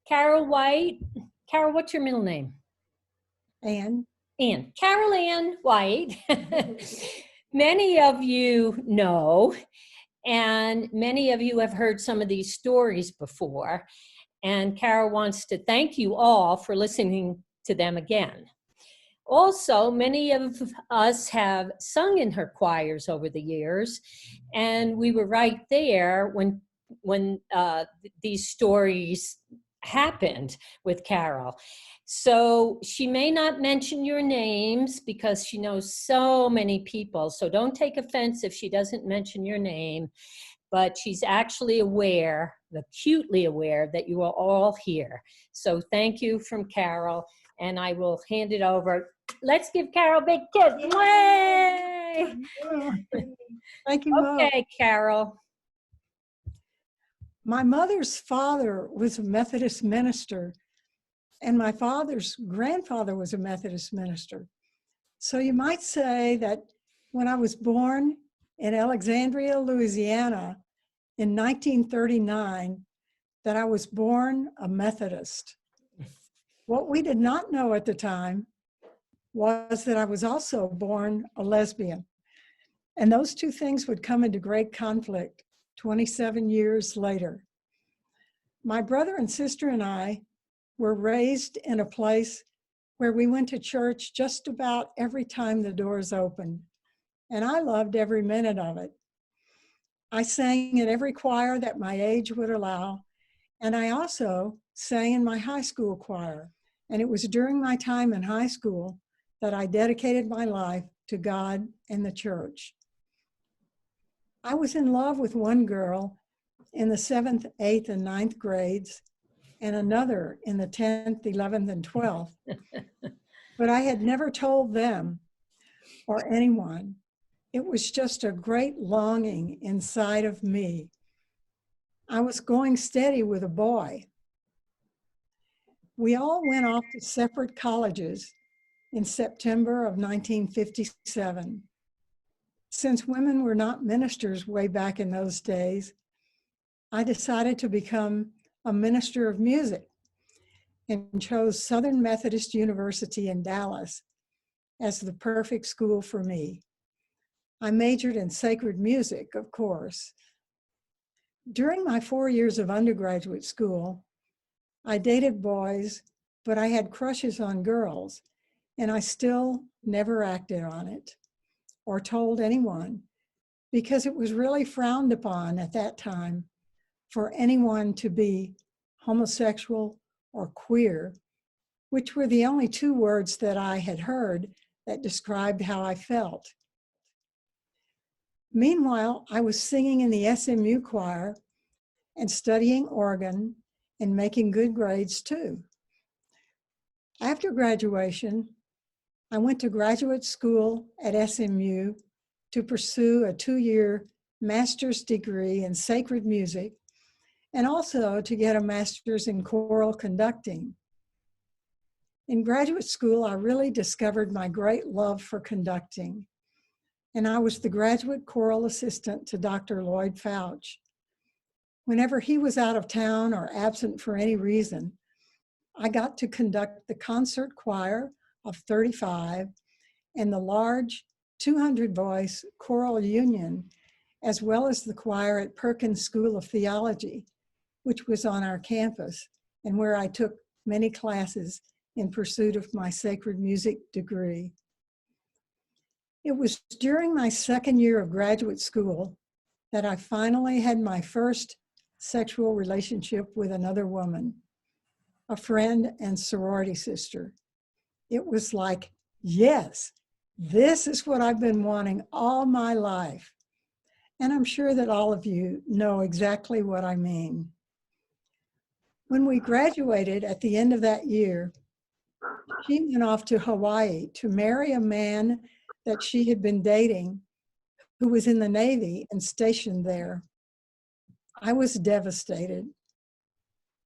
Carol White. Carol, what's your middle name? Anne. Ann. Carol Ann White. Many of you know, and many of you have heard some of these stories before. And Carol wants to thank you all for listening to them again. Also, many of us have sung in her choirs over the years, and we were right there when these stories happened with Carol. So she may not mention your names because she knows so many people. So don't take offense if she doesn't mention your name, but she's actually aware, acutely aware, that you are all here. So thank you from Carol, and I will hand it over. Let's give Carol a big kiss. Yay! Thank you, Mom. Okay, Carol. My mother's father was a Methodist minister, and my father's grandfather was a Methodist minister. So you might say that when I was born in Alexandria, Louisiana in 1939, that I was born a Methodist. What we did not know at the time was that I was also born a lesbian. And those two things would come into great conflict 27 years later. My brother and sister and I were raised in a place where we went to church just about every time the doors opened, and I loved every minute of it. I sang in every choir that my age would allow, and I also sang in my high school choir. And it was during my time in high school that I dedicated my life to God and the church. I was in love with one girl in the 7th, 8th, and 9th grades, and another in the 10th, 11th, and 12th. But I had never told them or anyone. It was just a great longing inside of me. I was going steady with a boy. We all went off to separate colleges in September of 1957. Since women were not ministers way back in those days, I decided to become a minister of music and chose Southern Methodist University in Dallas as the perfect school for me. I majored in sacred music, of course. During my 4 years of undergraduate school, I dated boys, but I had crushes on girls, and I still never acted on it or told anyone because it was really frowned upon at that time for anyone to be homosexual or queer, which were the only two words that I had heard that described how I felt. Meanwhile, I was singing in the SMU choir and studying organ and making good grades too. After graduation, I went to graduate school at SMU to pursue a 2-year master's degree in sacred music and also to get a master's in choral conducting. In graduate school, I really discovered my great love for conducting, and I was the graduate choral assistant to Dr. Lloyd Fouch. Whenever he was out of town or absent for any reason, I got to conduct the concert choir of 35 and the large 200-voice choral union, as well as the choir at Perkins School of Theology, which was on our campus and where I took many classes in pursuit of my sacred music degree. It was during my 2nd year of graduate school that I finally had my first sexual relationship with another woman, a friend and sorority sister. It was like, yes, this is what I've been wanting all my life. And I'm sure that all of you know exactly what I mean. When we graduated at the end of that year, she went off to Hawaii to marry a man that she had been dating who was in the Navy and stationed there. I was devastated.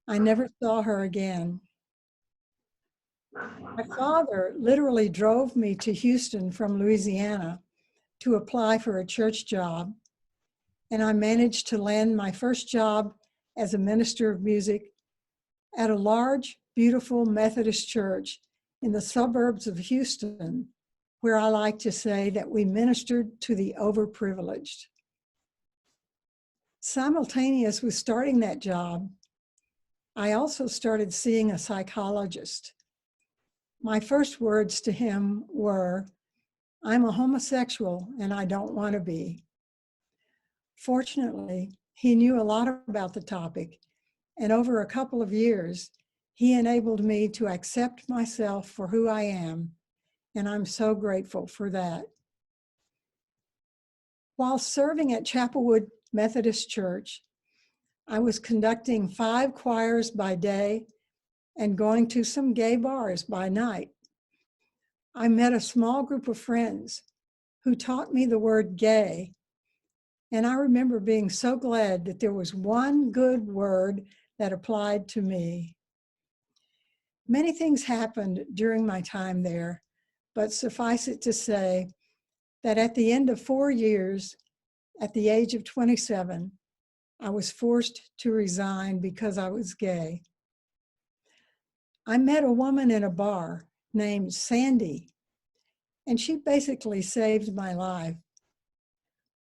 I never saw her again. My father literally drove me to Houston from Louisiana to apply for a church job, and I managed to land my first job as a minister of music at a large, beautiful Methodist church in the suburbs of Houston, where I like to say that we ministered to the overprivileged. Simultaneous with starting that job, I also started seeing a psychologist. My first words to him were, "I'm a homosexual and I don't want to be." Fortunately, he knew a lot about the topic, and over a couple of years, he enabled me to accept myself for who I am, and I'm so grateful for that. While serving at Chapelwood Methodist Church, I was conducting 5 choirs by day and going to some gay bars by night. I met a small group of friends who taught me the word gay, and I remember being so glad that there was one good word that applied to me. Many things happened during my time there, but suffice it to say that at the end of 4 years, at the age of 27, I was forced to resign because I was gay. I met a woman in a bar named Sandy, and she basically saved my life.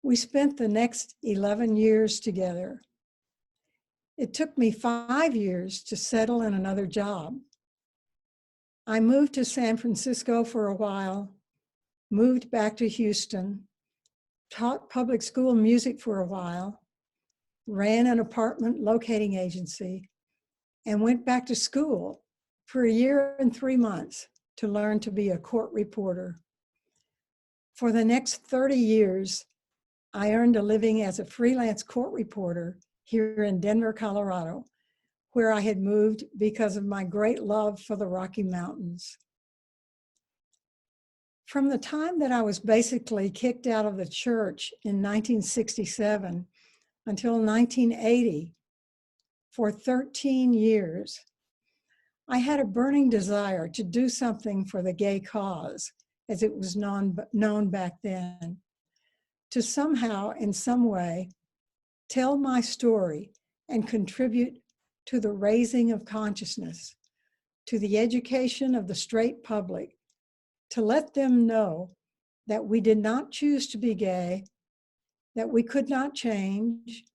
We spent the next 11 years together. It took me 5 years to settle in another job. I moved to San Francisco for a while, moved back to Houston, taught public school music for a while, ran an apartment locating agency, and went back to school for a year and 3 months to learn to be a court reporter. For the next 30 years, I earned a living as a freelance court reporter here in Denver, Colorado, where I had moved because of my great love for the Rocky Mountains. From the time that I was basically kicked out of the church in 1967 until 1980, for 13 years, I had a burning desire to do something for the gay cause, as it was known back then, to somehow, in some way, tell my story and contribute to the raising of consciousness, to the education of the straight public, to let them know that we did not choose to be gay, that we could not change,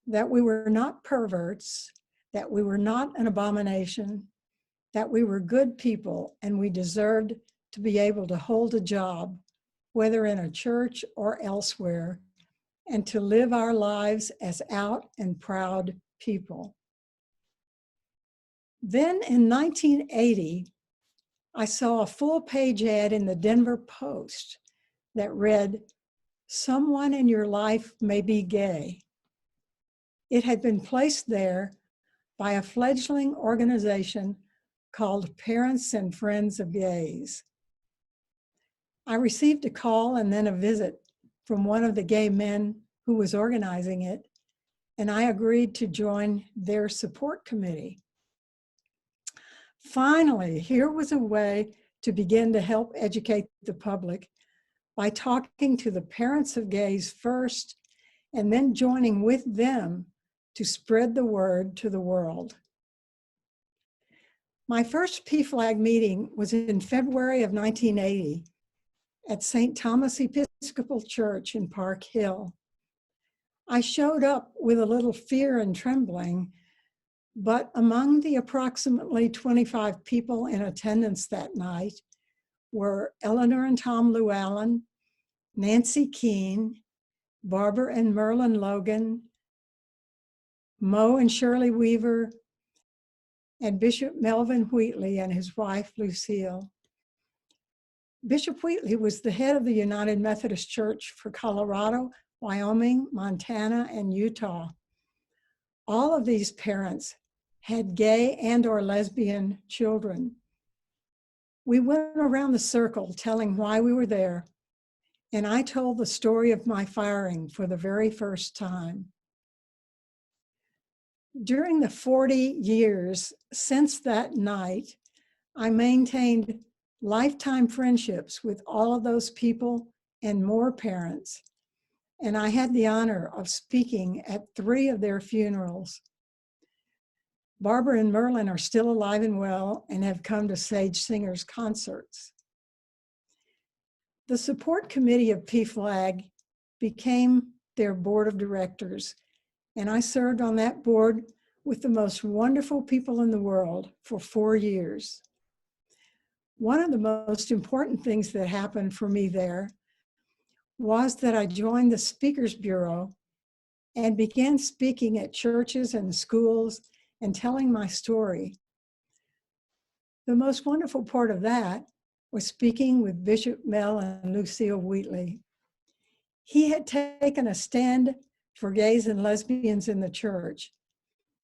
that we were not perverts, that we were not an abomination, that we were good people and we deserved to be able to hold a job, whether in a church or elsewhere, and to live our lives as out and proud people. Then in 1980, I saw a full-page ad in the Denver Post that read, "Someone in your life may be gay." It had been placed there by a fledgling organization called Parents and Friends of Gays. I received a call and then a visit from one of the gay men who was organizing it, and I agreed to join their support committee. Finally, here was a way to begin to help educate the public by talking to the parents of gays first, and then joining with them to spread the word to the world. My first PFLAG meeting was in February of 1980 at St. Thomas Episcopal Church in Park Hill. I showed up with a little fear and trembling, but among the approximately 25 people in attendance that night were Eleanor and Tom Llewellyn, Nancy Keene, Barbara and Merlin Logan, Mo and Shirley Weaver, and Bishop Melvin Wheatley and his wife, Lucille. Bishop Wheatley was the head of the United Methodist Church for Colorado, Wyoming, Montana, and Utah. All of these parents had gay and or lesbian children. We went around the circle telling why we were there, and I told the story of my firing for the very first time. During the 40 years since that night, I maintained lifetime friendships with all of those people and more parents, and I had the honor of speaking at 3 of their funerals. Barbara and Merlin are still alive and well and have come to Sage Singers concerts. The support committee of PFLAG became their board of directors, and I served on that board with the most wonderful people in the world for 4 years. One of the most important things that happened for me there was that I joined the Speakers Bureau and began speaking at churches and schools and telling my story. The most wonderful part of that was speaking with Bishop Mel and Lucille Wheatley. He had taken a stand for gays and lesbians in the church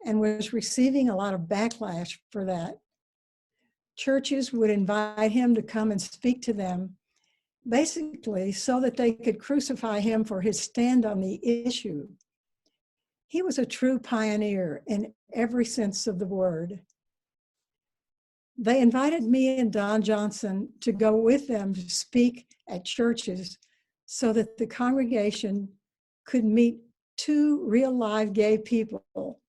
and was receiving a lot of backlash for that. Churches would invite him to come and speak to them, basically so that they could crucify him for his stand on the issue. He was a true pioneer in every sense of the word. They invited me and Don Johnson to go with them to speak at churches so that the congregation could meet 2 real live gay people,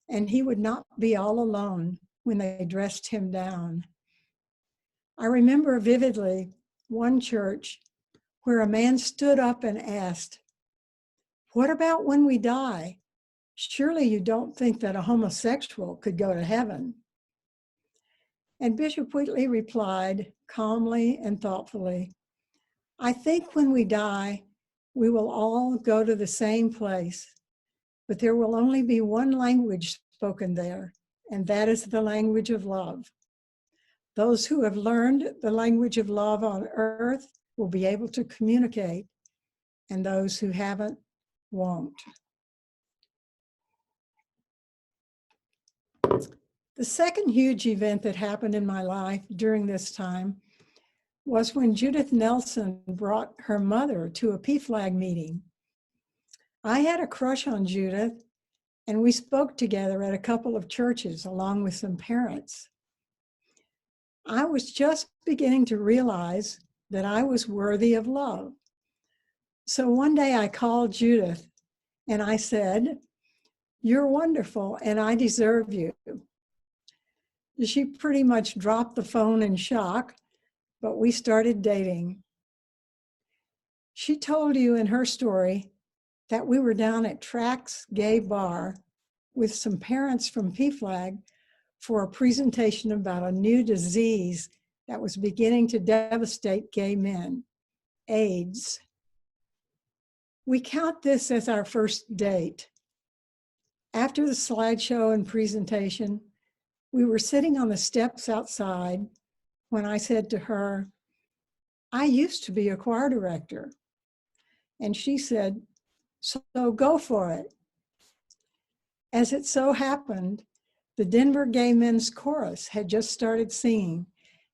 and he would not be all alone when they dressed him down. I remember vividly one church where a man stood up and asked, "What about when we die? Surely you don't think that a homosexual could go to heaven?" And Bishop Wheatley replied calmly and thoughtfully, "I think when we die, we will all go to the same place, but there will only be one language spoken there, and that is the language of love. Those who have learned the language of love on earth will be able to communicate, and those who haven't won't." The second huge event that happened in my life during this time was when Judith Nelson brought her mother to a PFLAG meeting. I had a crush on Judith, and we spoke together at a couple of churches along with some parents. I was just beginning to realize that I was worthy of love. So one day I called Judith and I said, "You're wonderful and I deserve you." She pretty much dropped the phone in shock, but we started dating. She told you in her story that we were down at Trax Gay Bar with some parents from PFLAG for a presentation about a new disease that was beginning to devastate gay men, AIDS. We count this as our first date. After the slideshow and presentation, we were sitting on the steps outside when I said to her, "I used to be a choir director." And she said, "So go for it." As it so happened, the Denver Gay Men's Chorus had just started singing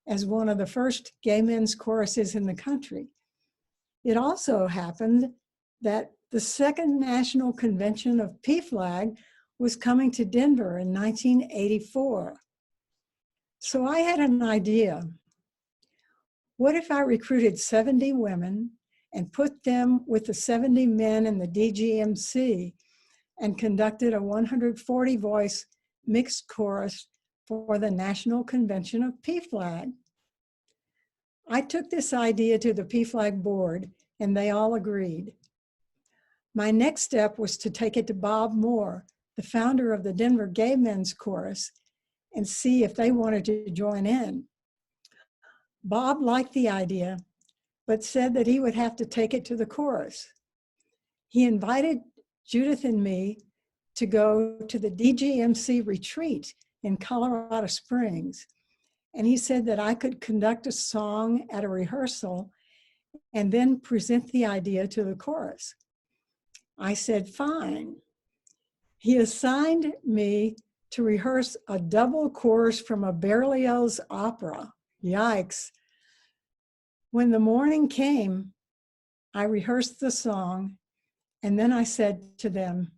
as one of the first gay men's choruses in the country. It also happened that the second national convention of PFLAG was coming to Denver in 1984. So I had an idea. What if I recruited 70 women and put them with the 70 men in the DGMC and conducted a 140 voice mixed chorus for the National Convention of PFLAG? I took this idea to the PFLAG board and they all agreed. My next step was to take it to Bob Moore, the founder of the Denver Gay Men's Chorus, and see if they wanted to join in. Bob liked the idea, but said that he would have to take it to the chorus. He invited Judith and me to go to the DGMC retreat in Colorado Springs. And he said that I could conduct a song at a rehearsal and then present the idea to the chorus. I said, fine. He assigned me to rehearse a double chorus from a Berlioz opera. Yikes. When the morning came, I rehearsed the song, and then I said to them,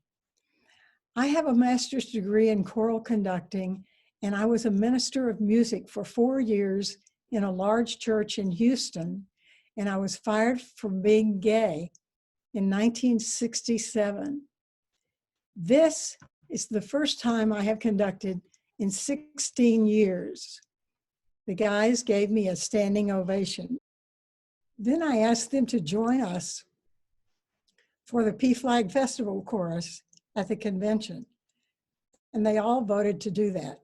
I have a master's degree in choral conducting, and I was a minister of music for 4 years in a large church in Houston, and I was fired for being gay in 1967. This is the first time I have conducted in 16 years. The guys gave me a standing ovation. Then I asked them to join us for the PFLAG Festival Chorus at the convention, and they all voted to do that.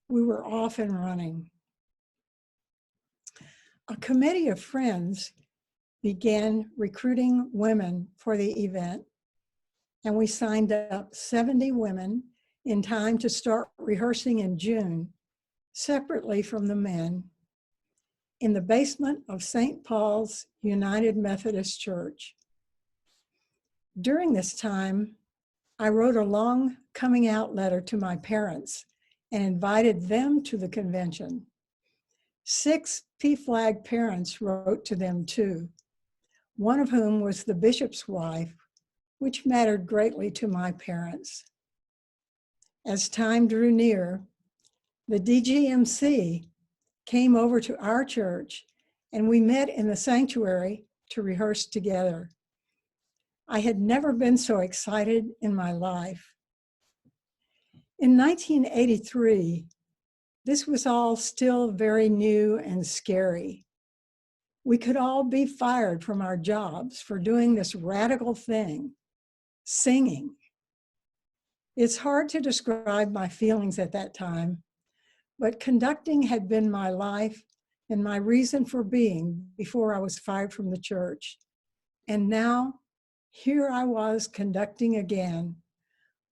We were off and running. A committee of friends began recruiting women for the event, and we signed up 70 women in time to start rehearsing in June, separately from the men, in the basement of St. Paul's United Methodist Church. During this time, I wrote a long coming out letter to my parents and invited them to the convention. 6 PFLAG parents wrote to them too, one of whom was the bishop's wife, which mattered greatly to my parents. As time drew near, the DGMC came over to our church and we met in the sanctuary to rehearse together. I had never been so excited in my life. In 1983, this was all still very new and scary. We could all be fired from our jobs for doing this radical thing, singing. It's hard to describe my feelings at that time, but conducting had been my life and my reason for being before I was fired from the church. And now, here I was conducting again,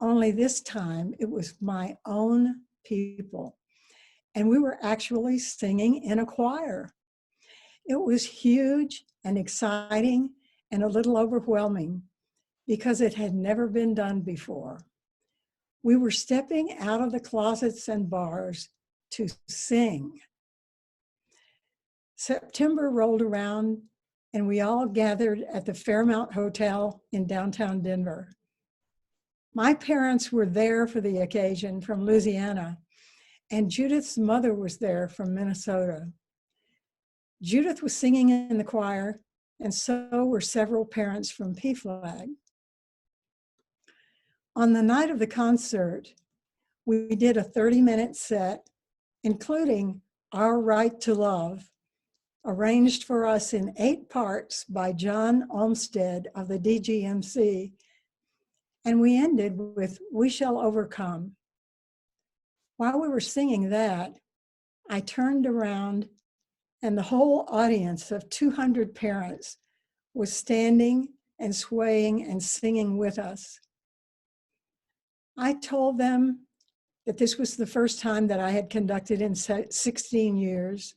only this time it was my own people. And we were actually singing in a choir. It was huge and exciting and a little overwhelming because it had never been done before. We were stepping out of the closets and bars to sing. September rolled around and we all gathered at the Fairmount Hotel in downtown Denver. My parents were there for the occasion from Louisiana, and Judith's mother was there from Minnesota. Judith was singing in the choir, and so were several parents from PFLAG. On the night of the concert, we did a 30-minute set, including Our Right to Love, arranged for us in 8 parts by John Olmsted of the DGMC, and we ended with We Shall Overcome. While we were singing that, I turned around and the whole audience of 200 parents was standing and swaying and singing with us. I told them that this was the first time that I had conducted in 16 years.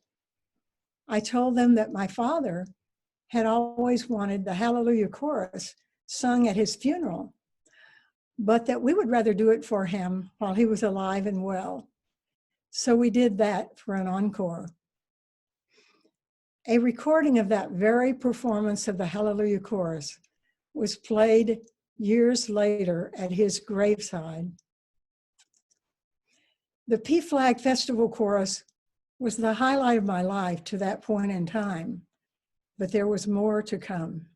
I told them that my father had always wanted the Hallelujah Chorus sung at his funeral, but that we would rather do it for him while he was alive and well. So we did that for an encore. A recording of that very performance of the Hallelujah Chorus was played years later at his graveside. The PFLAG Festival Chorus was the highlight of my life to that point in time, but there was more to come.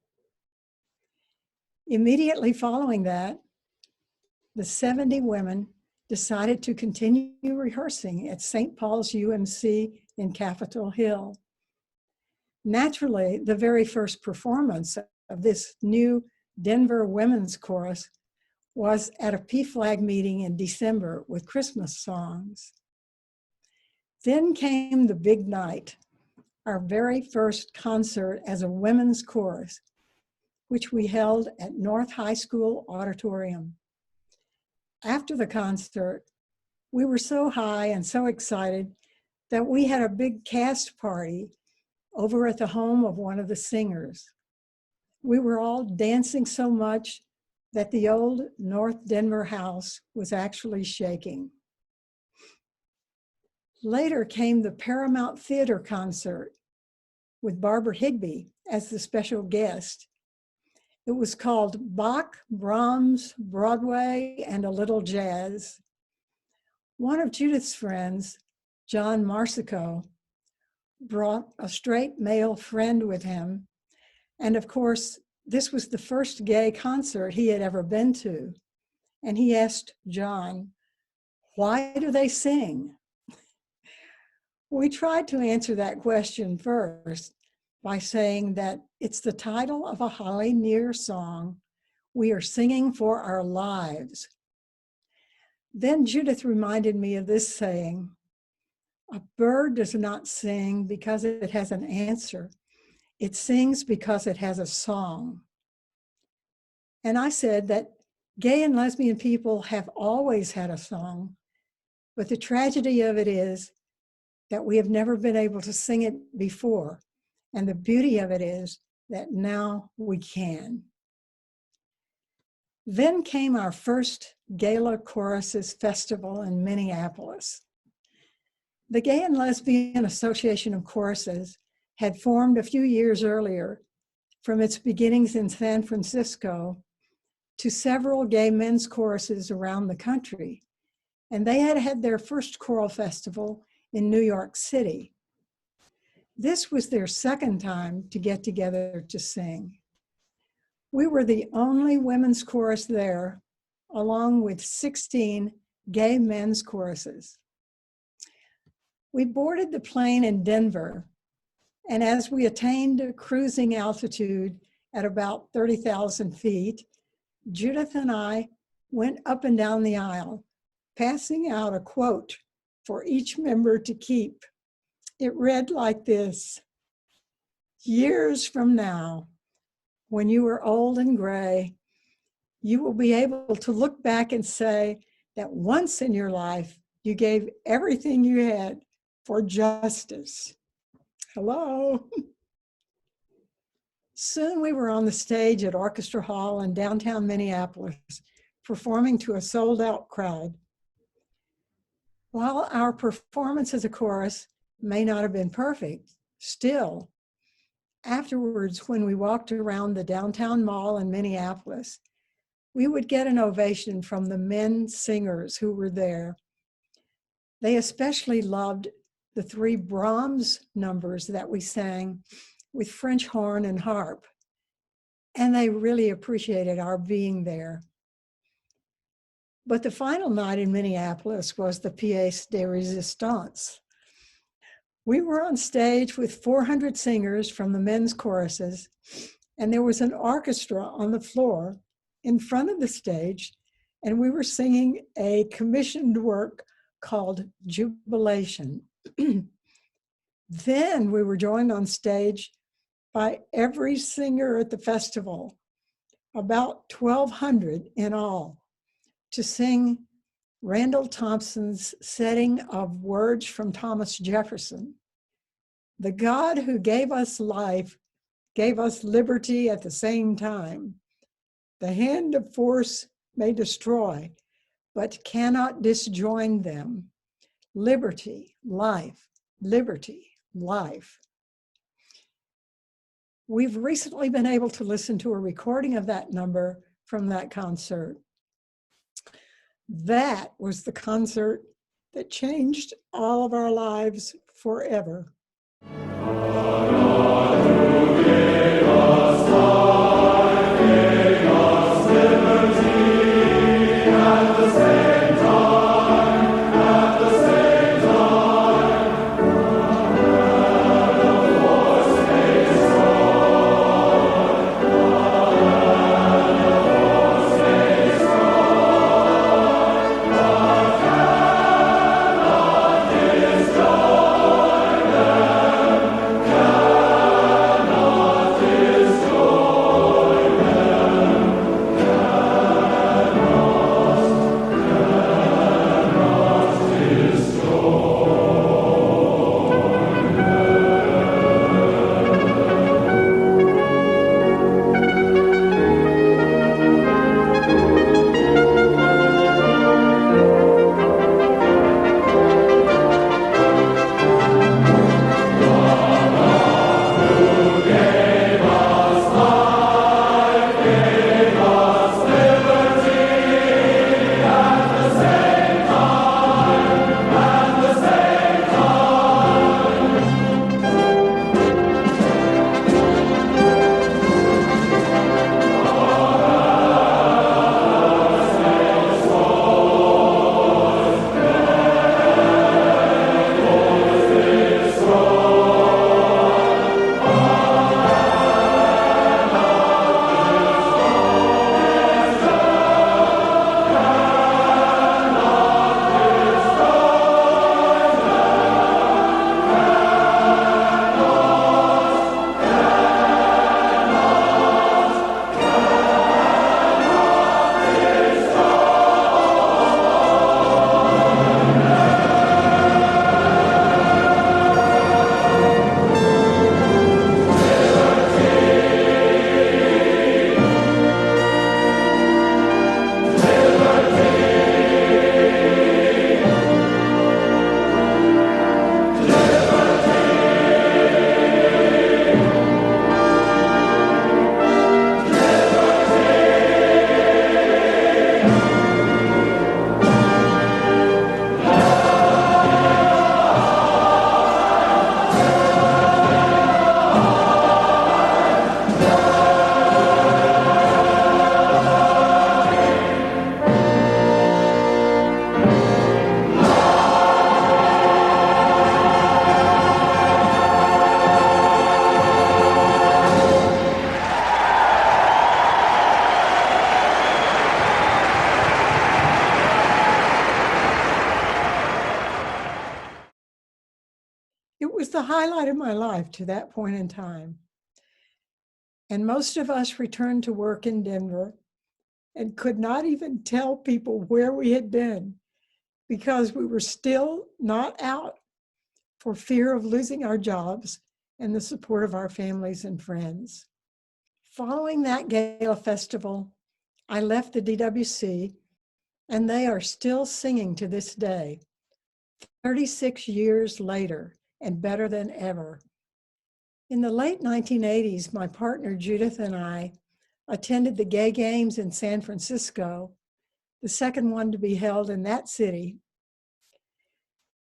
Immediately following that, the 70 women decided to continue rehearsing at St. Paul's UMC in Capitol Hill. Naturally, the very first performance of this new Denver Women's Chorus was at a PFLAG meeting in December with Christmas songs. Then came the big night, our very first concert as a women's chorus, which we held at North High School Auditorium. After the concert, we were so high and so excited that we had a big cast party over at the home of one of the singers. We were all dancing so much that the old North Denver house was actually shaking. Later came the Paramount Theater concert with Barbara Higbee as the special guest. It was called Bach, Brahms, Broadway, and a Little Jazz. One of Judith's friends, John Marsico, brought a straight male friend with him. And of course, this was the first gay concert he had ever been to. And he asked John, Why do they sing? We tried to answer that question first by saying that it's the title of a Holly Near song. We are singing for our lives. Then Judith reminded me of this saying, a bird does not sing because it has an answer. It sings because it has a song. And I said that gay and lesbian people have always had a song, but the tragedy of it is that we have never been able to sing it before. And the beauty of it is that now we can. Then came our first Gala Choruses Festival in Minneapolis. The Gay and Lesbian Association of Choruses had formed a few years earlier from its beginnings in San Francisco to several gay men's choruses around the country. And they had had their first choral festival in New York City. This was their second time to get together to sing. We were the only women's chorus there, along with 16 gay men's choruses. We boarded the plane in Denver, and as we attained a cruising altitude at about 30,000 feet, Judith and I went up and down the aisle, passing out a quote for each member to keep. It read like this: years from now, when you are old and gray, you will be able to look back and say that once in your life, you gave everything you had for justice. Hello. Soon we were on the stage at Orchestra Hall in downtown Minneapolis, performing to a sold-out crowd. While our performance as a chorus may not have been perfect, still, afterwards, when we walked around the downtown mall in Minneapolis, we would get an ovation from the men singers who were there. They especially loved the 3 Brahms numbers that we sang with French horn and harp, and they really appreciated our being there. But the final night in Minneapolis was the pièce de résistance. We were on stage with 400 singers from the men's choruses, and there was an orchestra on the floor in front of the stage, and we were singing a commissioned work called Jubilation. Then we were joined on stage by every singer at the festival, about 1,200 in all, to sing Randall Thompson's setting of words from Thomas Jefferson. The God who gave us life gave us liberty at the same time. The hand of force may destroy, but cannot disjoin them. Liberty, life, liberty, life. We've recently been able to listen to a recording of that number from that concert. That was the concert that changed all of our lives forever. It was the highlight of my life to that point in time. And most of us returned to work in Denver and could not even tell people where we had been because we were still not out for fear of losing our jobs and the support of our families and friends. Following that gala festival, I left the DWC, and they are still singing to this day, 36 years later, and better than ever. In the late 1980s, my partner Judith and I attended the Gay Games in San Francisco, the second one to be held in that city.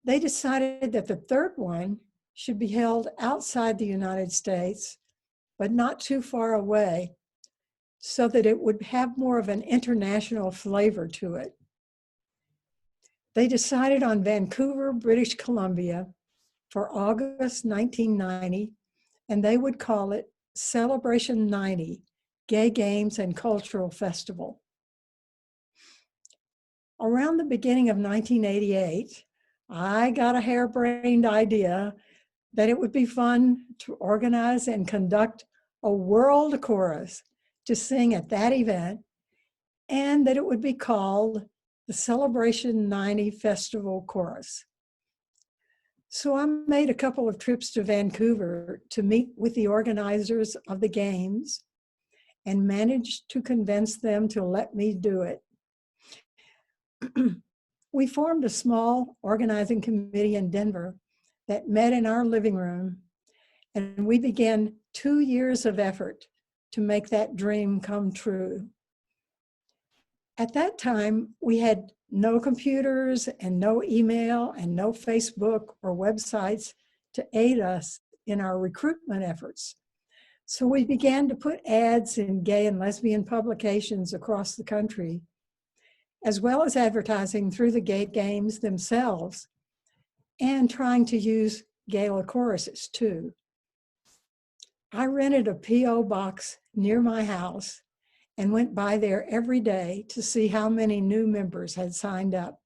They decided that the third one should be held outside the United States, but not too far away, so that it would have more of an international flavor to it. They decided on Vancouver, British Columbia for August 1990, and they would call it Celebration 90, Gay Games and Cultural Festival. Around the beginning of 1988, I got a harebrained idea that it would be fun to organize and conduct a world chorus to sing at that event, and that it would be called the Celebration 90 Festival Chorus. So I made a couple of trips to Vancouver to meet with the organizers of the games and managed to convince them to let me do it. We formed a small organizing committee in Denver that met in our living room, and we began 2 years of effort to make that dream come true. At that time, we had no computers and no email and no Facebook or websites to aid us in our recruitment efforts. So we began to put ads in gay and lesbian publications across the country, as well as advertising through the Gay Games themselves and trying to use gala choruses too. I rented a P.O. box near my house and went by there every day to see how many new members had signed up.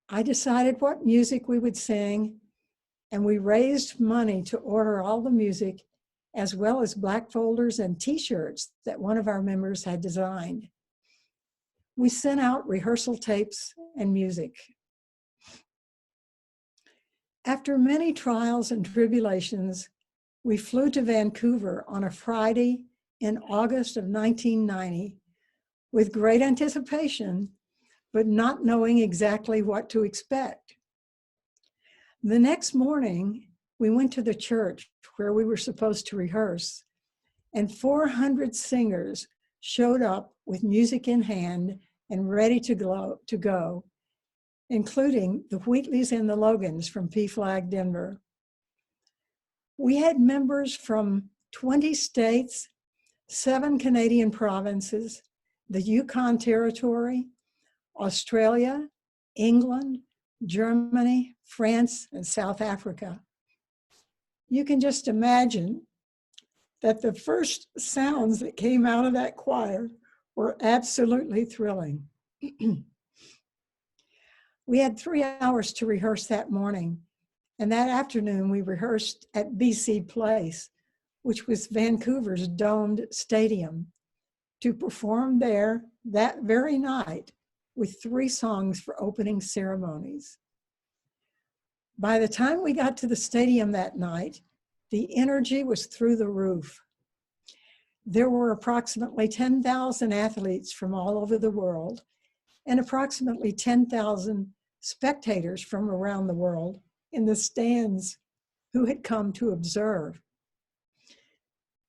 I decided what music we would sing, and we raised money to order all the music, as well as black folders and t-shirts that one of our members had designed. We sent out rehearsal tapes and music. After many trials and tribulations, we flew to Vancouver on a Friday in August of 1990 with great anticipation, but not knowing exactly what to expect. The next morning, we went to the church where we were supposed to rehearse, and 400 singers showed up with music in hand and ready to go, including the Wheatleys and the Logans from PFLAG Denver. We had members from 20 states, 7 Canadian provinces, the Yukon Territory, Australia, England, Germany, France, and South Africa. You can just imagine that the first sounds that came out of that choir were absolutely thrilling. We had 3 hours to rehearse that morning, and that afternoon we rehearsed at BC Place, which was Vancouver's domed stadium, to perform there that very night with 3 songs for opening ceremonies. By the time we got to the stadium that night, the energy was through the roof. There were approximately 10,000 athletes from all over the world and approximately 10,000 spectators from around the world in the stands who had come to observe.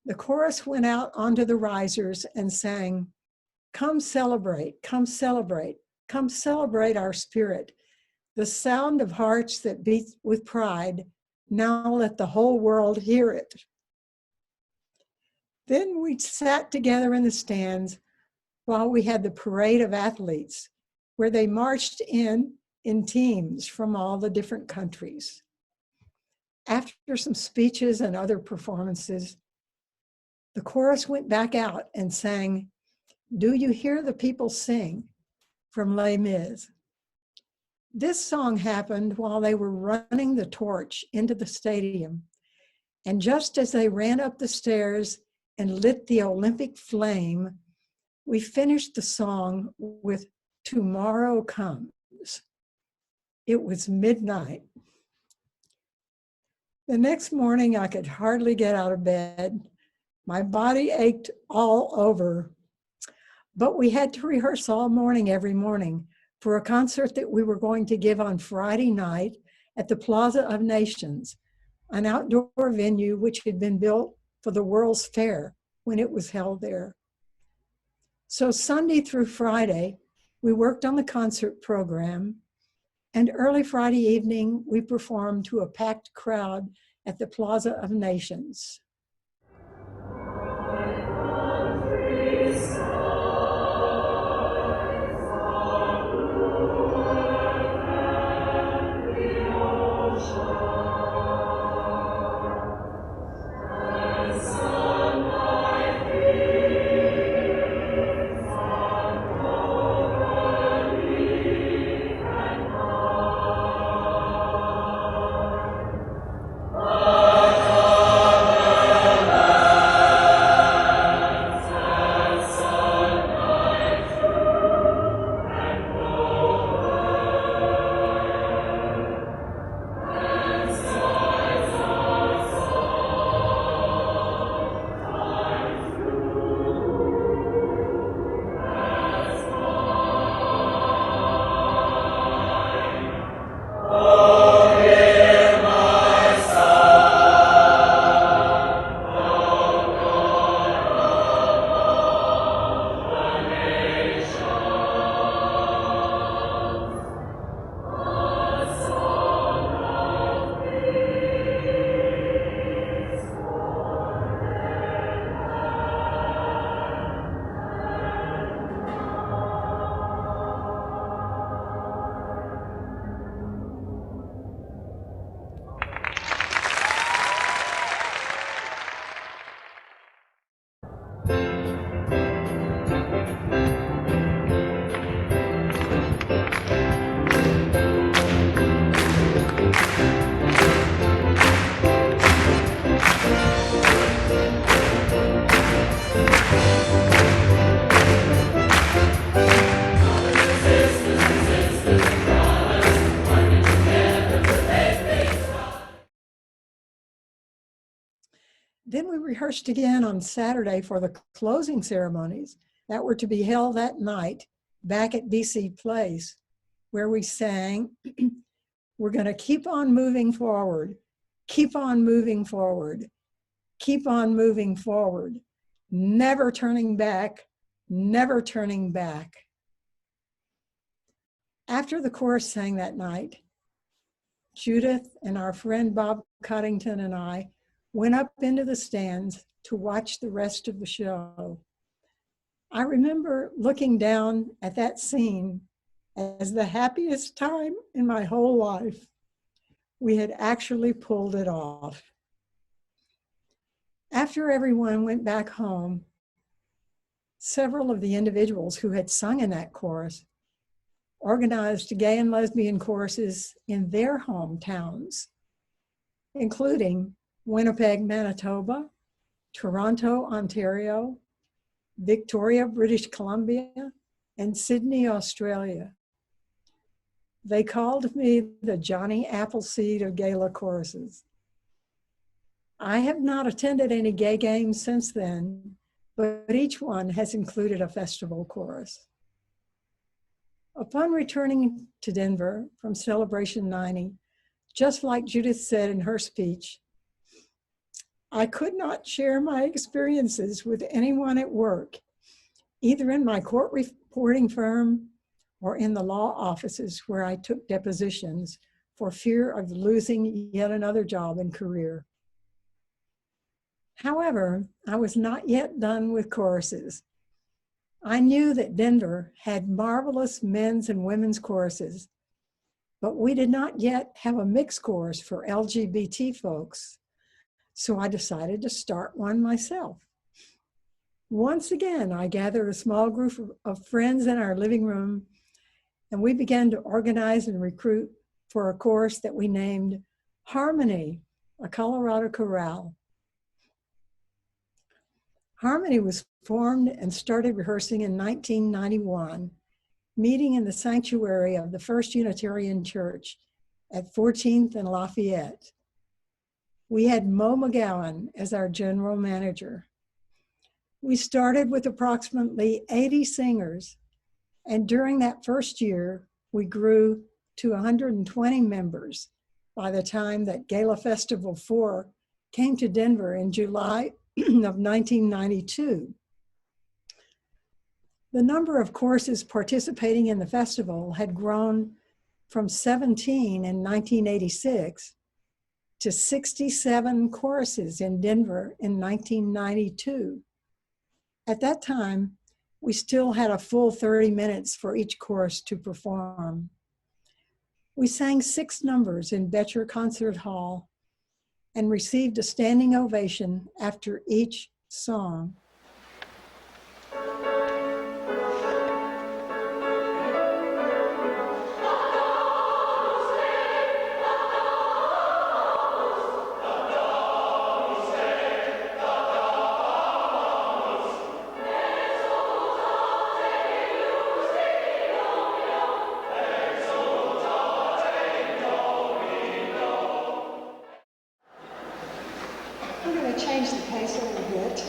The chorus went out onto the risers and sang, "Come celebrate, come celebrate, come celebrate our spirit. The sound of hearts that beat with pride, now let the whole world hear it." Then we sat together in the stands while we had the parade of athletes, where they marched in teams from all the different countries. After some speeches and other performances, the chorus went back out and sang, "Do You Hear the People Sing?" from Les Mis. This song happened while they were running the torch into the stadium. And just as they ran up the stairs and lit the Olympic flame, we finished the song with "Tomorrow Comes." It was midnight. The next morning, I could hardly get out of bed. My body ached all over. But we had to rehearse all morning every morning for a concert that we were going to give on Friday night at the Plaza of Nations, an outdoor venue which had been built for the World's Fair when it was held there. So Sunday through Friday, we worked on the concert program, and early Friday evening, we performed to a packed crowd at the Plaza of Nations. Then we rehearsed again on Saturday for the closing ceremonies that were to be held that night back at BC Place, where we sang, "We're going to keep on moving forward, keep on moving forward, keep on moving forward, never turning back, never turning back." After the chorus sang that night, Judith and our friend Bob Coddington and I went up into the stands to watch the rest of the show. I remember looking down at that scene as the happiest time in my whole life. We had actually pulled it off. After everyone went back home, several of the individuals who had sung in that chorus organized gay and lesbian choruses in their hometowns, including Winnipeg, Manitoba, Toronto, Ontario, Victoria, British Columbia, and Sydney, Australia. They called me the Johnny Appleseed of gala choruses. I have not attended any gay games since then, but each one has included a festival chorus. Upon returning to Denver from Celebration 90, just like Judith said in her speech, I could not share my experiences with anyone at work, either in my court reporting firm or in the law offices where I took depositions for fear of losing yet another job and career. However, I was not yet done with choruses. I knew that Denver had marvelous men's and women's choruses, but we did not yet have a mixed chorus for LGBT folks. So I decided to start one myself. Once again, I gathered a small group of friends in our living room and we began to organize and recruit for a chorus that we named Harmony, a Colorado chorale. Harmony was formed and started rehearsing in 1991, meeting in the sanctuary of the First Unitarian Church at 14th and Lafayette. We had Mo McGowan as our general manager. We started with approximately 80 singers, and during that first year, we grew to 120 members by the time that Gala Festival 4 came to Denver in July of 1992. The number of choruses participating in the festival had grown from 17 in 1986 to 67 choruses in Denver in 1992. At that time, we still had a full 30 minutes for each chorus to perform. We sang 6 numbers in Betcher Concert Hall and received a standing ovation after each song. I'm going to change the pace a little bit.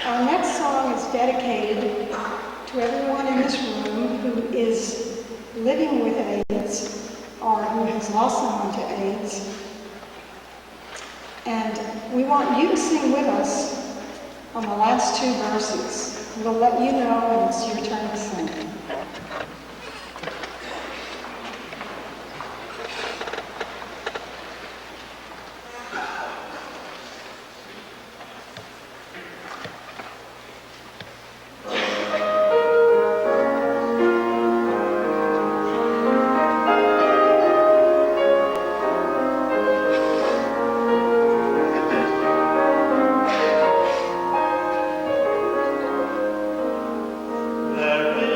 Our next song is dedicated to everyone in this room who is living with AIDS or who has lost someone to AIDS. And we want you to sing with us on the last 2 verses. We'll let you know when it's your turn to sing. There is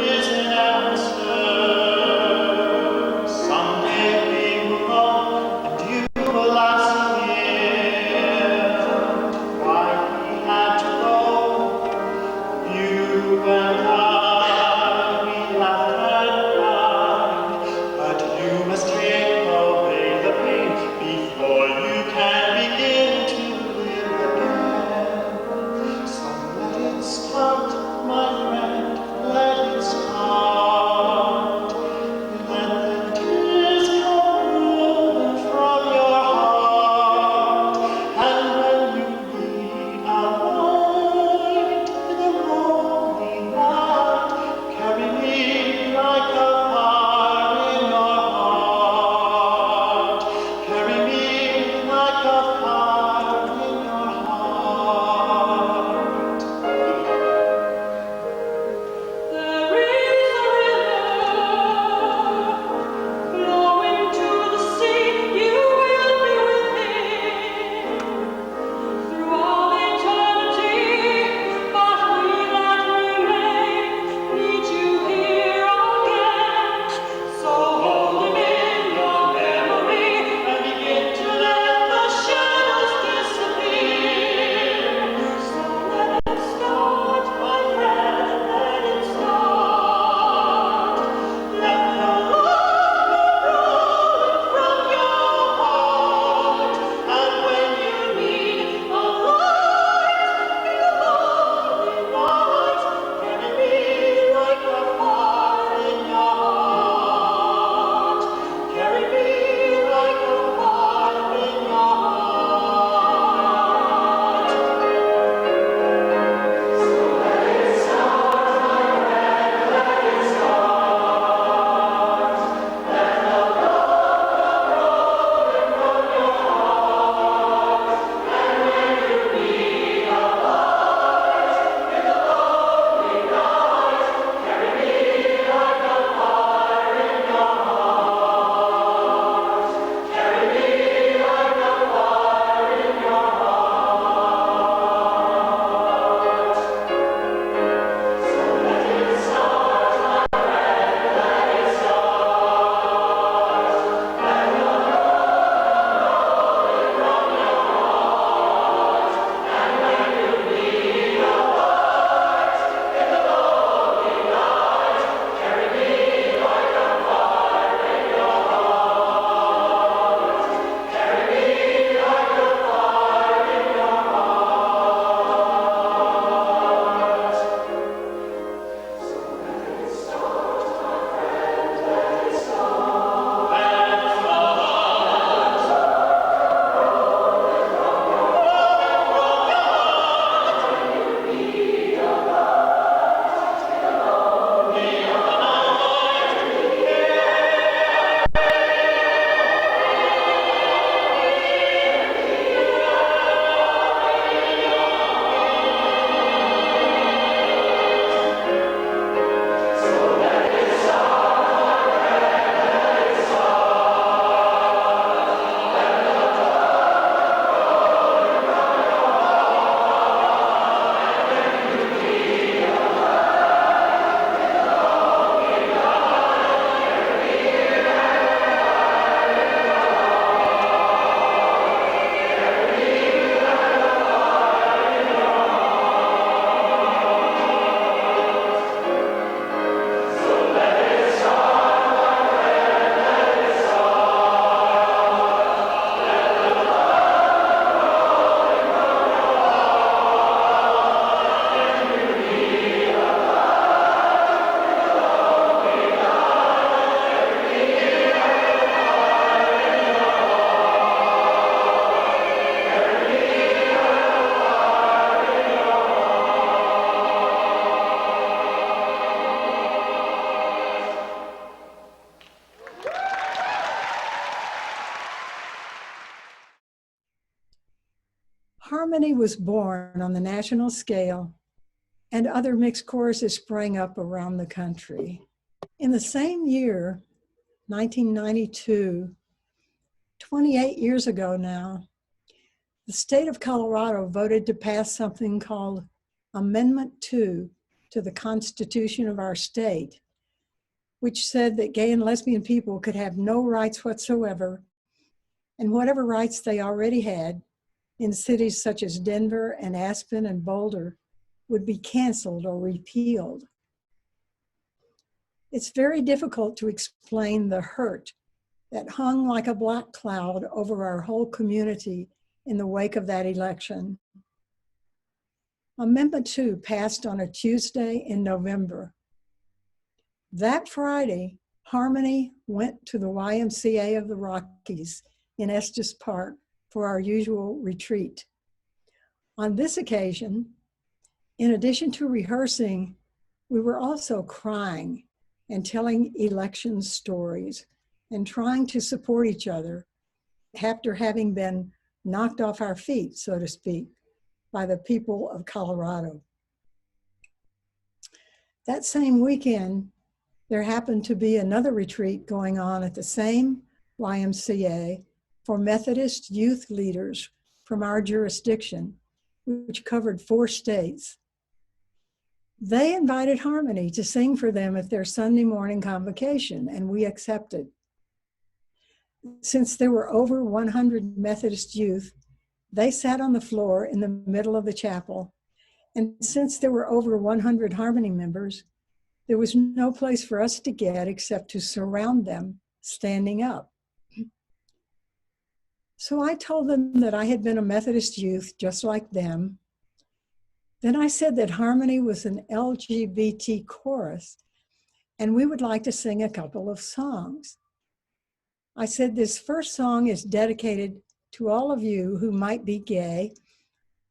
Harmony was born on the national scale, and other mixed choruses sprang up around the country. In the same year, 1992, 28 years ago now, the state of Colorado voted to pass something called Amendment 2 to the Constitution of our state, which said that gay and lesbian people could have no rights whatsoever, and whatever rights they already had in cities such as Denver and Aspen and Boulder would be canceled or repealed. It's very difficult to explain the hurt that hung like a black cloud over our whole community in the wake of that election. Amendment 2 passed on a Tuesday in November. That Friday, Harmony went to the YMCA of the Rockies in Estes Park for our usual retreat. On this occasion, in addition to rehearsing, we were also crying and telling election stories and trying to support each other after having been knocked off our feet, so to speak, by the people of Colorado. That same weekend, there happened to be another retreat going on at the same YMCA for Methodist youth leaders from our jurisdiction, which covered 4 states. They invited Harmony to sing for them at their Sunday morning convocation, and we accepted. Since there were over 100 Methodist youth, they sat on the floor in the middle of the chapel. And since there were over 100 Harmony members, there was no place for us to get except to surround them, standing up. So I told them that I had been a Methodist youth just like them. Then I said that Harmony was an LGBT chorus, and we would like to sing a couple of songs. I said this first song is dedicated to all of you who might be gay,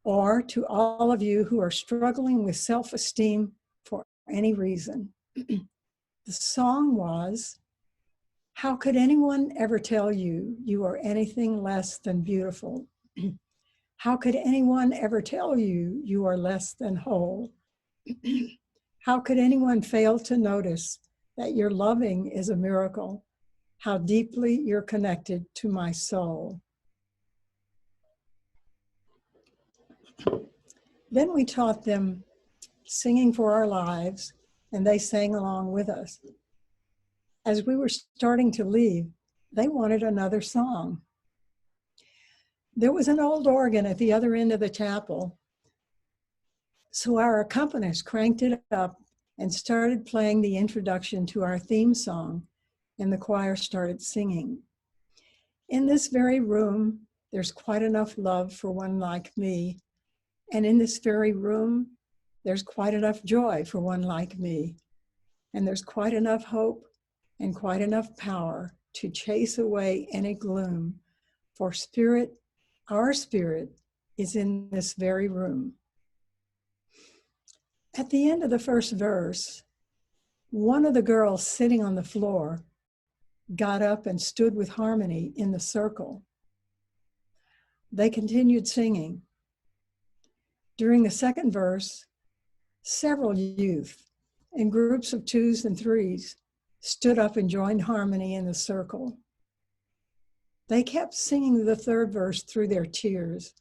or to all of you who are struggling with self-esteem for any reason. The song was, "How could anyone ever tell you you are anything less than beautiful? How could anyone ever tell you you are less than whole? How could anyone fail to notice that your loving is a miracle? How deeply you're connected to my soul." Then we taught them Singing for Our Lives, and they sang along with us. As we were starting to leave, they wanted another song. There was an old organ at the other end of the chapel, so our accompanist cranked it up and started playing the introduction to our theme song, and the choir started singing. In this very room, there's quite enough love for one like me, and in this very room, there's quite enough joy for one like me, and there's quite enough hope and quite enough power to chase away any gloom, for spirit, our spirit, is in this very room. At the end of the first verse, one of the girls sitting on the floor got up and stood with Harmony in the circle. They continued singing. During the second verse, several youth in groups of 2s and 3s stood up and joined Harmony in the circle. They kept singing the third verse through their tears.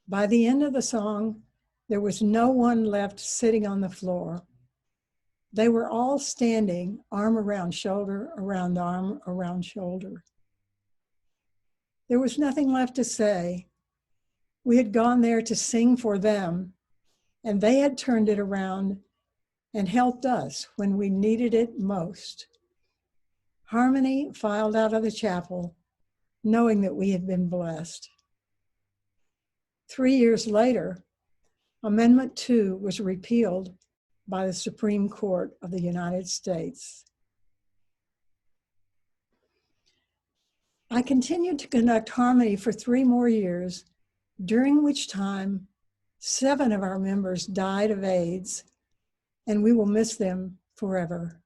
By the end of the song, there was no one left sitting on the floor. They were all standing, arm around shoulder, around arm, around shoulder. There was nothing left to say. We had gone there to sing for them, and they had turned it around and helped us when we needed it most. Harmony filed out of the chapel, knowing that we had been blessed. 3 years later, Amendment 2 was repealed by the Supreme Court of the United States. I continued to conduct Harmony for 3 more years, during which time 7 of our members died of AIDS, and we will miss them forever.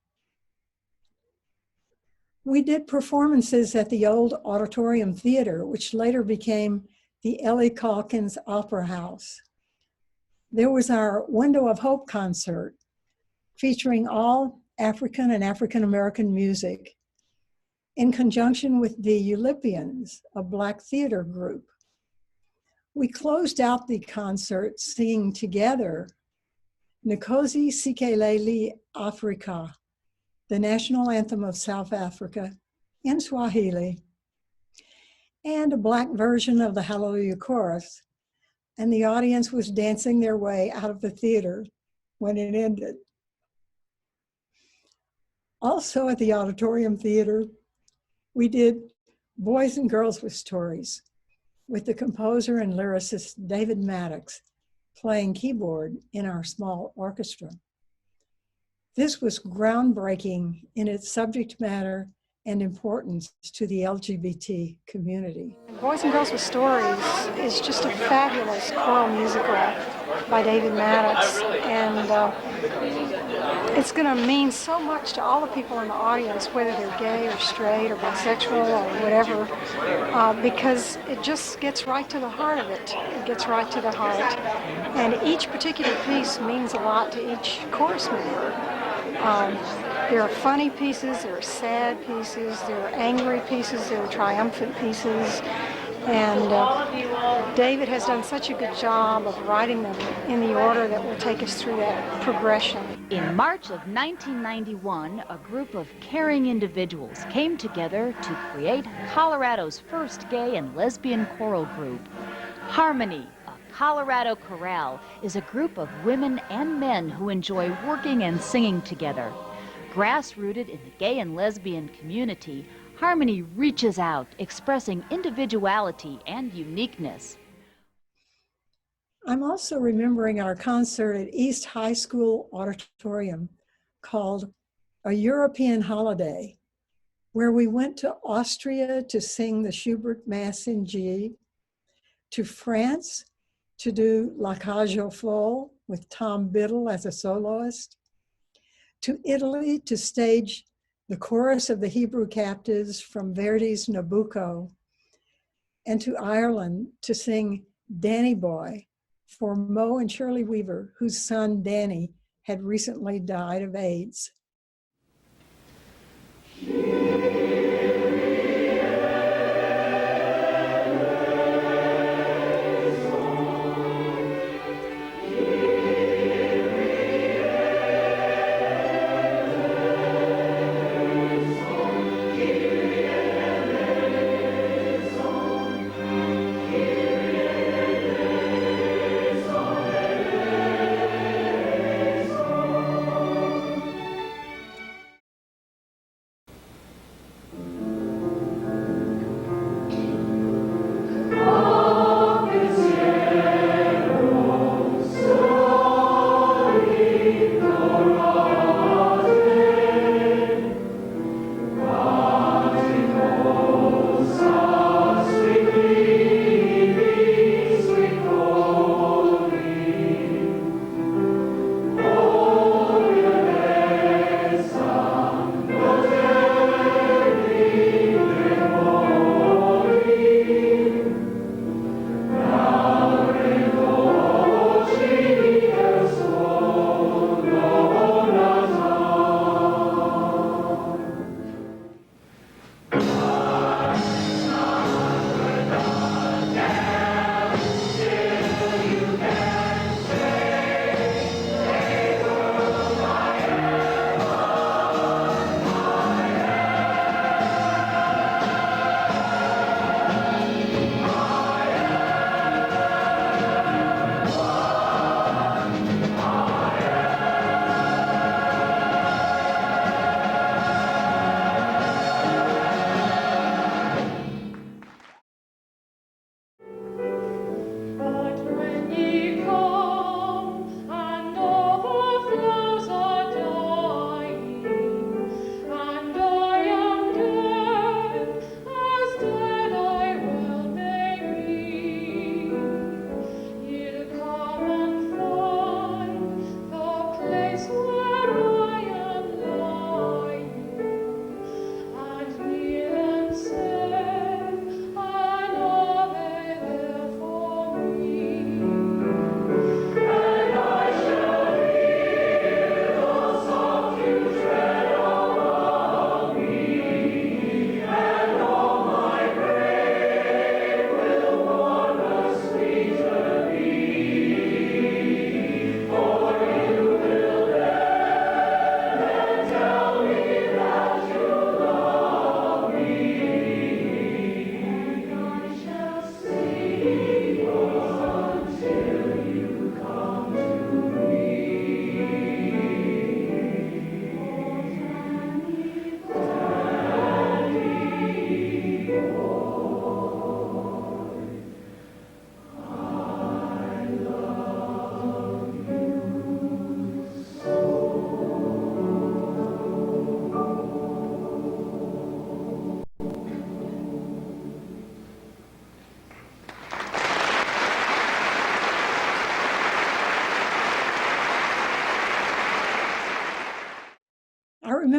We did performances at the old Auditorium Theater, which later became the Ellie Calkins Opera House. There was our Window of Hope concert featuring all African and African American music in conjunction with the Eulipians, a Black theater group. We closed out the concert singing together Nkosi Sikeleli Afrika, the national anthem of South Africa in Swahili, and a Black version of the Hallelujah Chorus. And the audience was dancing their way out of the theater when it ended. Also at the Auditorium Theater, we did Boys and Girls with Stories with the composer and lyricist David Maddox playing keyboard in our small orchestra. This was groundbreaking in its subject matter and importance to the LGBT community. Boys and Girls with Stories is just a fabulous choral musical by David Maddox, and it's going to mean so much to all the people in the audience, whether they're gay or straight or bisexual or whatever, because it just gets right to the heart of it. It gets right to the heart. And each particular piece means a lot to each chorus member. There are funny pieces, there are sad pieces, there are angry pieces, there are triumphant pieces. And David has done such a good job of writing them in the order that will take us through that progression. In March of 1991, a group of caring individuals came together to create Colorado's first gay and lesbian choral group. Harmony, a Colorado chorale, is a group of women and men who enjoy working and singing together. Grass-rooted in the gay and lesbian community, Harmony reaches out, expressing individuality and uniqueness. I'm also remembering our concert at East High School Auditorium called A European Holiday, where we went to Austria to sing the Schubert Mass in G, to France to do La Cage aux Folles with Tom Biddle as a soloist, to Italy to stage the chorus of the Hebrew captives from Verdi's Nabucco, and to Ireland to sing Danny Boy for Mo and Shirley Weaver, whose son Danny had recently died of AIDS.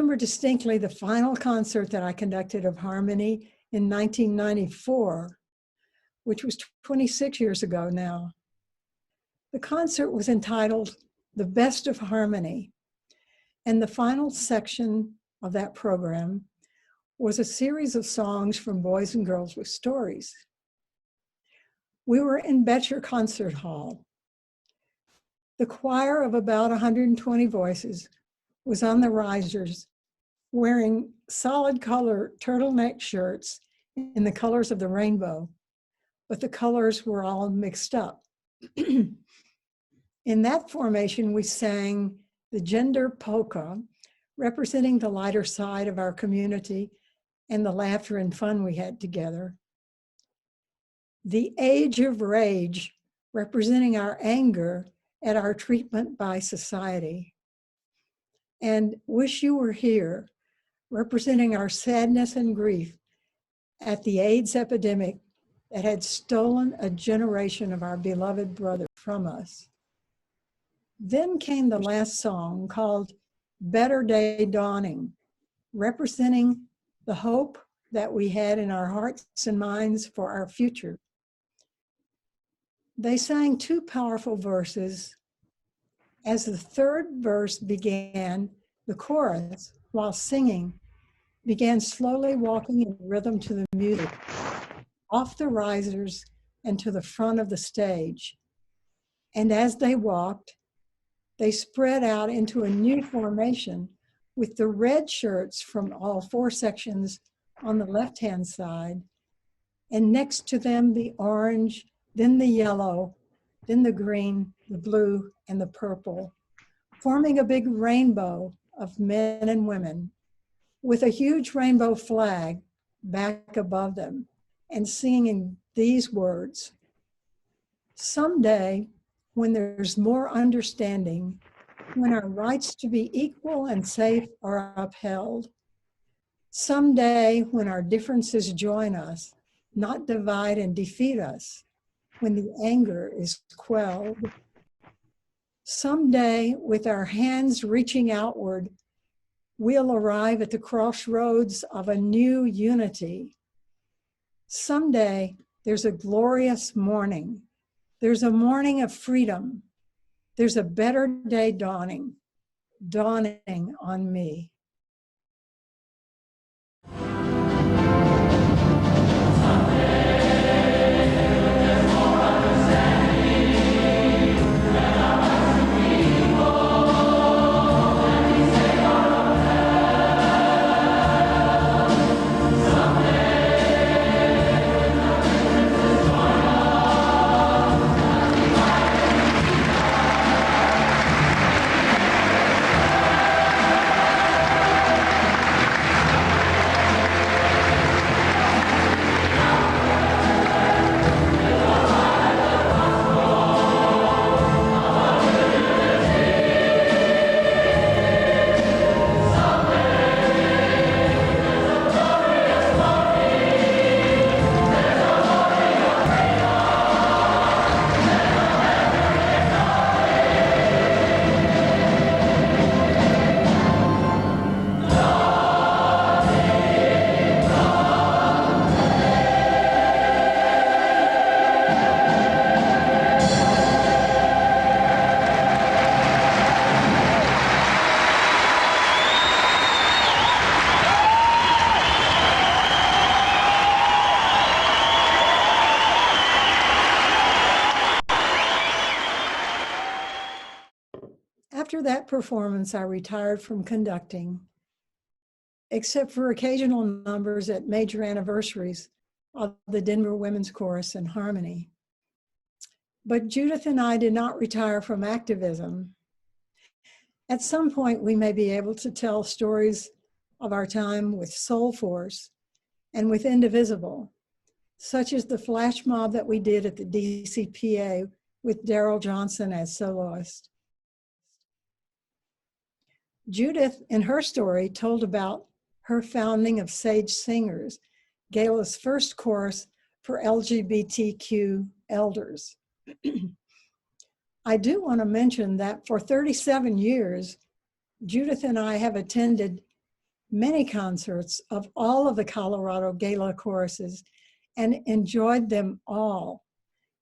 remember distinctly the final concert that I conducted of Harmony in 1994, which was 26 years ago now. The concert was entitled The Best of Harmony, and the final section of that program was a series of songs from Boys and Girls with Stories. We were in Betcher Concert Hall. The choir of about 120 voices was on the risers, wearing solid color turtleneck shirts in the colors of the rainbow, but the colors were all mixed up. In that formation, we sang the gender polka, representing the lighter side of our community and the laughter and fun we had together. The Age of Rage, representing our anger at our treatment by society. And Wish You Were Here, representing our sadness and grief at the AIDS epidemic that had stolen a generation of our beloved brother from us. Then came the last song called Better Day Dawning, representing the hope that we had in our hearts and minds for our future. They sang two powerful verses. As the third verse began, the chorus, while singing, began slowly walking in rhythm to the music, off the risers and to the front of the stage. And as they walked, they spread out into a new formation with the red shirts from all four sections on the left-hand side, and next to them the orange, then the yellow, then the green, the blue, and the purple, forming a big rainbow of men and women with a huge rainbow flag back above them and singing these words: someday, when there's more understanding, when our rights to be equal and safe are upheld, someday when our differences join us, not divide and defeat us, when the anger is quelled, someday with our hands reaching outward, we'll arrive at the crossroads of a new unity. Someday there's a glorious morning. There's a morning of freedom. There's a better day dawning on me. After that performance, I retired from conducting, except for occasional numbers at major anniversaries of the Denver Women's Chorus and Harmony. But Judith and I did not retire from activism. At some point, we may be able to tell stories of our time with Soul Force and with Indivisible, such as the flash mob that we did at the DCPA with Daryl Johnson as soloist. Judith, in her story, told about her founding of Sage Singers, Gala's first chorus for LGBTQ elders. I do want to mention that for 37 years, Judith and I have attended many concerts of all of the Colorado Gala choruses and enjoyed them all,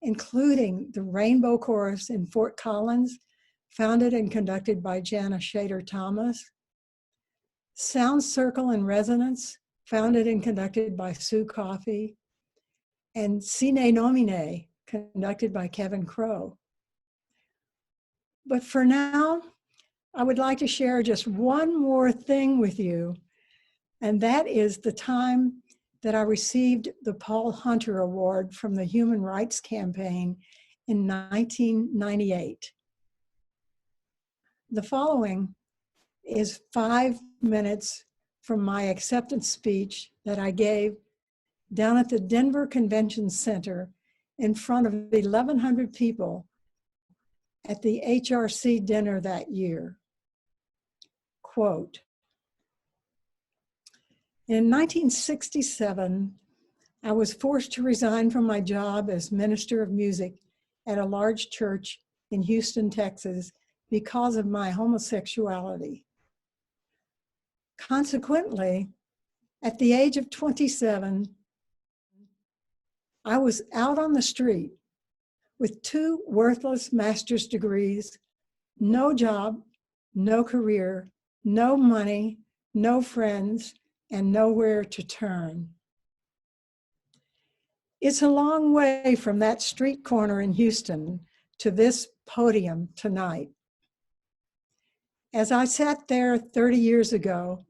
including the Rainbow Chorus in Fort Collins, founded and conducted by Jana Shader Thomas, Sound Circle and Resonance, founded and conducted by Sue Coffey, and Sine Nomine, conducted by Kevin Crowe. But for now, I would like to share just one more thing with you, and that is the time that I received the Paul Hunter Award from the Human Rights Campaign in 1998. The following is 5 minutes from my acceptance speech that I gave down at the Denver Convention Center in front of 1,100 people at the HRC dinner that year. Quote, in 1967, I was forced to resign from my job as minister of music at a large church in Houston, Texas, because of my homosexuality. Consequently, at the age of 27, I was out on the street with 2 worthless master's degrees, no job, no career, no money, no friends, and nowhere to turn. It's a long way from that street corner in Houston to this podium tonight. As I sat there 30 years ago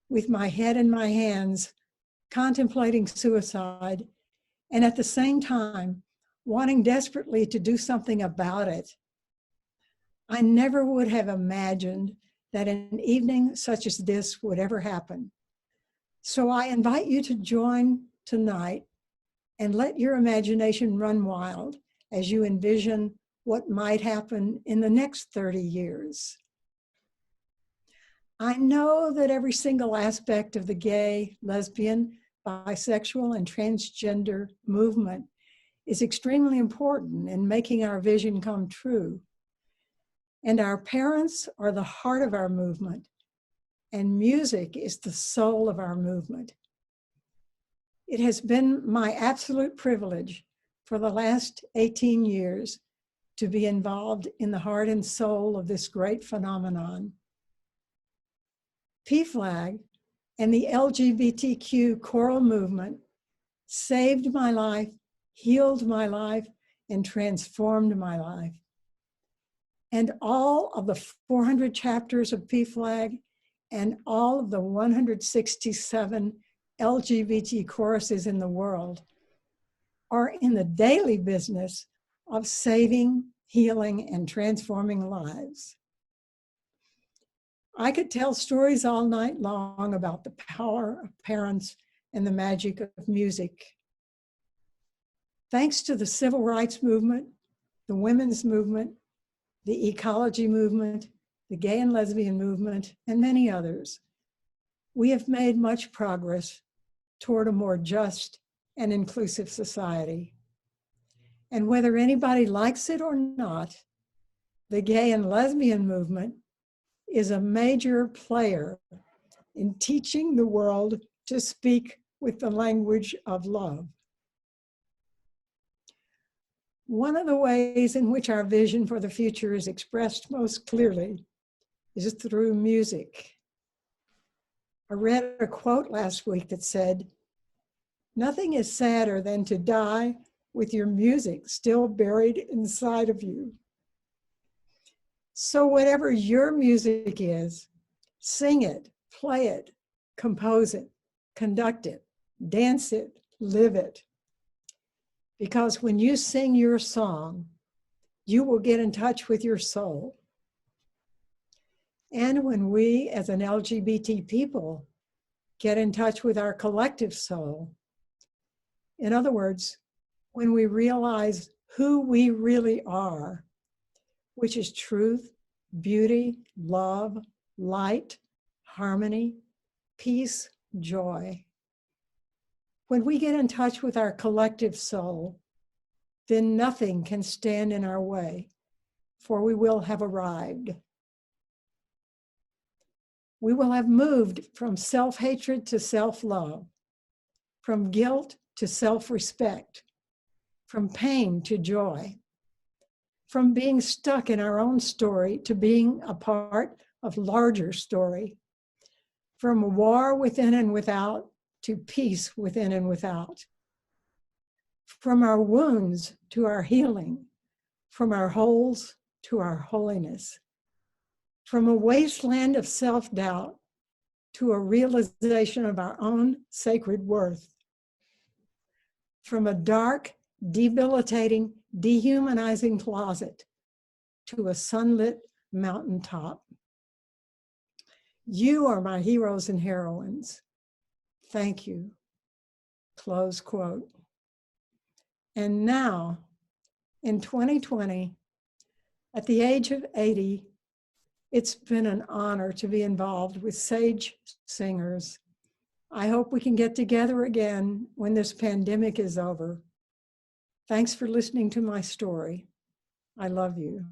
with my head in my hands, contemplating suicide, and at the same time, wanting desperately to do something about it, I never would have imagined that an evening such as this would ever happen. So I invite you to join tonight and let your imagination run wild as you envision what might happen in the next 30 years. I know that every single aspect of the gay, lesbian, bisexual, and transgender movement is extremely important in making our vision come true. And our parents are the heart of our movement, and music is the soul of our movement. It has been my absolute privilege for the last 18 years to be involved in the heart and soul of this great phenomenon. PFLAG and the LGBTQ choral movement saved my life, healed my life, and transformed my life. And all of the 400 chapters of PFLAG and all of the 167 LGBT choruses in the world are in the daily business of saving, healing, and transforming lives. I could tell stories all night long about the power of parents and the magic of music. Thanks to the civil rights movement, the women's movement, the ecology movement, the gay and lesbian movement, and many others, we have made much progress toward a more just and inclusive society. And whether anybody likes it or not, the gay and lesbian movement is a major player in teaching the world to speak with the language of love. One of the ways in which our vision for the future is expressed most clearly is through music. I read a quote last week that said, "Nothing is sadder than to die with your music still buried inside of you." So whatever your music is, sing it, play it, compose it, conduct it, dance it, live it. Because when you sing your song, you will get in touch with your soul. And when we as an LGBT people get in touch with our collective soul, in other words, when we realize who we really are, which is truth, beauty, love, light, harmony, peace, joy. When we get in touch with our collective soul, then nothing can stand in our way, for we will have arrived. we will have moved from self-hatred to self-love, from guilt to self-respect, from pain to joy, from being stuck in our own story to being a part of larger story, from war within and without to peace within and without, from our wounds to our healing, from our holes to our holiness, from a wasteland of self-doubt to a realization of our own sacred worth, from a dark, debilitating, dehumanizing closet to a sunlit mountaintop. You are my heroes and heroines. Thank you. Close quote. And now, in 2020, at the age of 80, it's been an honor to be involved with Sage Singers. I hope we can get together again when this pandemic is over. Thanks for listening to my story. I love you.